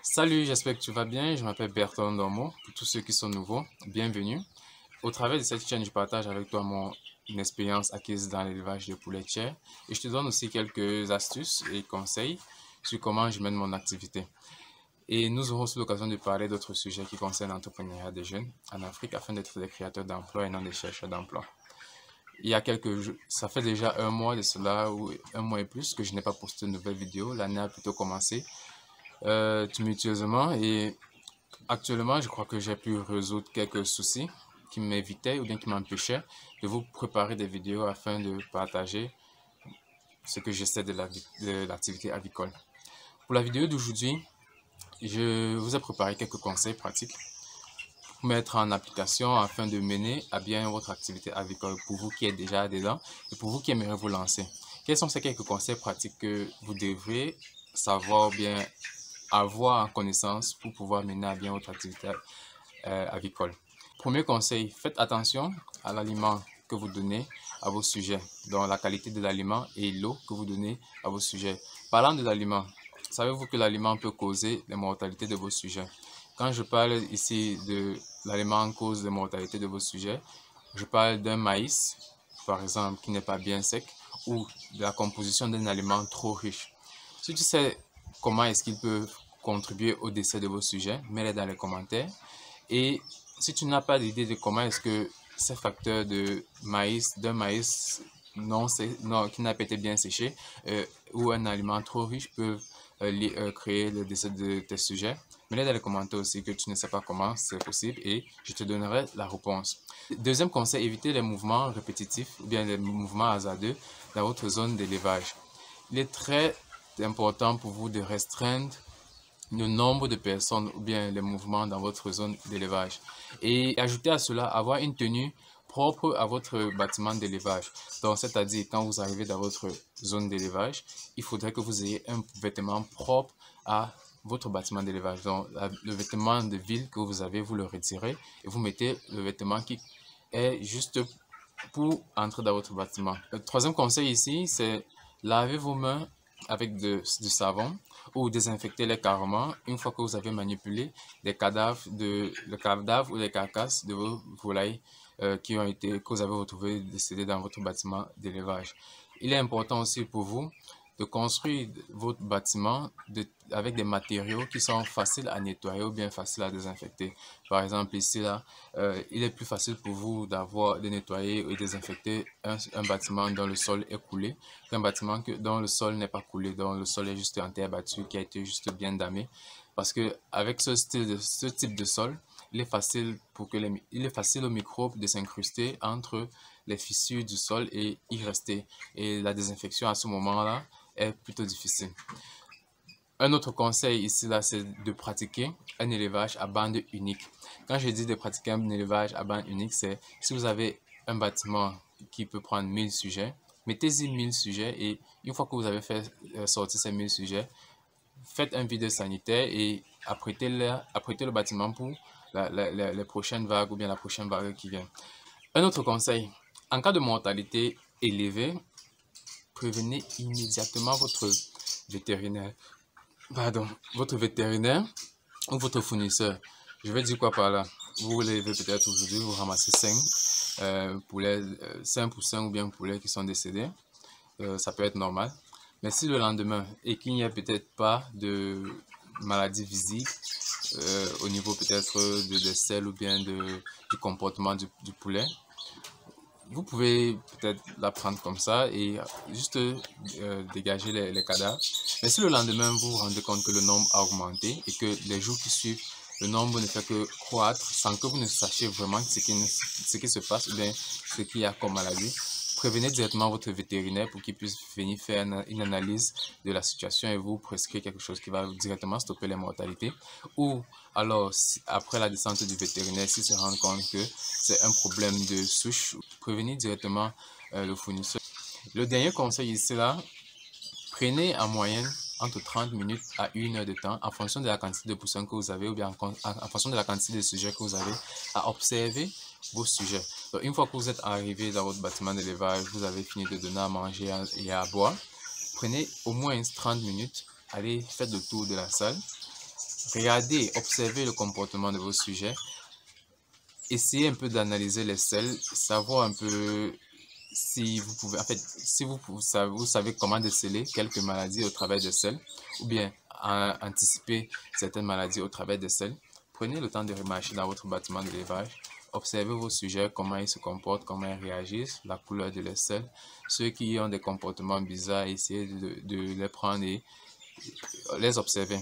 Salut, j'espère que tu vas bien. Je m'appelle Bertrand Dormo. Pour tous ceux qui sont nouveaux, bienvenue. Au travers de cette chaîne, je partage avec toi mon expérience acquise dans l'élevage de poulets de chair et je te donne aussi quelques astuces et conseils sur comment je mène mon activité. Et nous aurons aussi l'occasion de parler d'autres sujets qui concernent l'entrepreneuriat des jeunes en Afrique afin d'être des créateurs d'emplois et non des chercheurs d'emplois. Il y a quelques jours, ça fait déjà un mois de cela ou un mois et plus que je n'ai pas posté de nouvelles vidéos. L'année a plutôt commencé tumultueusement et actuellement, je crois que j'ai pu résoudre quelques soucis qui m'évitaient ou bien qui m'empêchaient de vous préparer des vidéos afin de partager ce que je sais de l'activité avicole. Pour la vidéo d'aujourd'hui, je vous ai préparé quelques conseils pratiques pour mettre en application afin de mener à bien votre activité avicole pour vous qui êtes déjà dedans et pour vous qui aimeriez vous lancer. Quels sont ces quelques conseils pratiques que vous devrez savoir bien avoir en connaissance pour pouvoir mener à bien votre activité avicole? Premier conseil, faites attention à l'aliment que vous donnez à vos sujets, donc la qualité de l'aliment et l'eau que vous donnez à vos sujets. Parlant de l'aliment, savez-vous que l'aliment peut causer la mortalité de vos sujets? Quand je parle ici de l'aliment en cause de mortalité de vos sujets, je parle d'un maïs, par exemple, qui n'est pas bien sec, ou de la composition d'un aliment trop riche. Si tu sais comment est-ce qu'il peut contribuer au décès de vos sujets, mets-les dans les commentaires. Et si tu n'as pas d'idée de comment est-ce que ces facteurs de maïs, d'un maïs qui n'a pas été bien séché ou un aliment trop riche peuvent créer le décès de tes sujets, mets-les dans les commentaires aussi que tu ne sais pas comment c'est possible et je te donnerai la réponse. Deuxième conseil, évitez les mouvements répétitifs ou bien les mouvements hasardeux dans votre zone d'élevage. Il est très important pour vous de restreindre le nombre de personnes ou bien les mouvements dans votre zone d'élevage. Et ajouter à cela, avoir une tenue propre à votre bâtiment d'élevage. Donc, c'est-à-dire, quand vous arrivez dans votre zone d'élevage, il faudrait que vous ayez un vêtement propre à votre bâtiment d'élevage. Donc, le vêtement de ville que vous avez, vous le retirez et vous mettez le vêtement qui est juste pour entrer dans votre bâtiment. Le troisième conseil ici, c'est laver vos mains avec du savon ou désinfecter-les carrément une fois que vous avez manipulé les cadavres, le cadavre ou les carcasses de vos volailles que vous avez retrouvées décédées dans votre bâtiment d'élevage. Il est important aussi pour vous de construire votre bâtiment avec des matériaux qui sont faciles à nettoyer ou bien faciles à désinfecter. Par exemple, ici, là, il est plus facile pour vous de nettoyer et désinfecter un bâtiment dont le sol est coulé qu'un bâtiment dont le sol n'est pas coulé, dont le sol est juste en terre battue, qui a été juste bien damé. Parce que avec ce type de sol, il est facile aux microbes de s'incruster entre les fissures du sol et y rester. Et la désinfection à ce moment-là est plutôt difficile. Un autre conseil ici, là, c'est de pratiquer un élevage à bande unique. Quand je dis de pratiquer un élevage à bande unique, c'est si vous avez un bâtiment qui peut prendre 1000 sujets, mettez-y 1000 sujets et une fois que vous avez fait sortir ces 1000 sujets, faites un vide sanitaire et apprêtez le bâtiment pour les prochaines vagues ou bien la prochaine vague qui vient. Un autre conseil, en cas de mortalité élevée, prévenez immédiatement vétérinaire, votre vétérinaire ou votre fournisseur. Je vais dire quoi par là? Vous levez peut-être aujourd'hui, vous ramassez 5 poulets, 5 poussins ou bien poulets qui sont décédés. Ça peut être normal. Mais si le lendemain et qu'il n'y a peut-être pas de maladie visible au niveau peut-être des selles ou bien du comportement du poulet, vous pouvez peut-être la prendre comme ça et juste dégager les cadavres. Mais si le lendemain, vous vous rendez compte que le nombre a augmenté et que les jours qui suivent, le nombre ne fait que croître sans que vous ne sachiez vraiment ce qui se passe ou bien ce qu'il y a comme maladie, prévenez directement votre vétérinaire pour qu'il puisse venir faire une analyse de la situation et vous prescrire quelque chose qui va directement stopper les mortalités. Ou alors, après la descente du vétérinaire, s'il se rend compte que c'est un problème de souche, prévenez directement le fournisseur. Le dernier conseil ici, là, prenez en moyenne entre 30 minutes à 1 heure de temps en fonction de la quantité de poussins que vous avez ou bien en fonction de la quantité de sujets que vous avez à observer vos sujets. Donc, une fois que vous êtes arrivé dans votre bâtiment d'élevage, vous avez fini de donner à manger et à boire, prenez au moins 30 minutes, allez, faites le tour de la salle Regardez, observez le comportement de vos sujets. Essayez un peu d'analyser les selles, savoir un peu si vous pouvez, en fait, si vous savez comment déceler quelques maladies au travers des selles, ou bien anticiper certaines maladies au travers des selles. Prenez le temps de remarcher dans votre bâtiment d'élevage. Observez vos sujets, comment ils se comportent, comment ils réagissent, la couleur de leurs selles. Ceux qui ont des comportements bizarres, essayez de les prendre et les observer.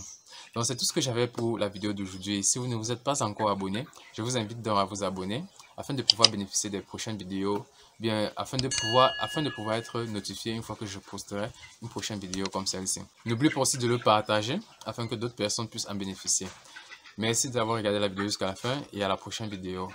Donc, c'est tout ce que j'avais pour la vidéo d'aujourd'hui. Si vous ne vous êtes pas encore abonné, je vous invite donc à vous abonner afin de pouvoir bénéficier des prochaines vidéos, bien afin de pouvoir être notifié une fois que je posterai une prochaine vidéo comme celle-ci. N'oubliez pas aussi de le partager afin que d'autres personnes puissent en bénéficier. Merci d'avoir regardé la vidéo jusqu'à la fin et à la prochaine vidéo.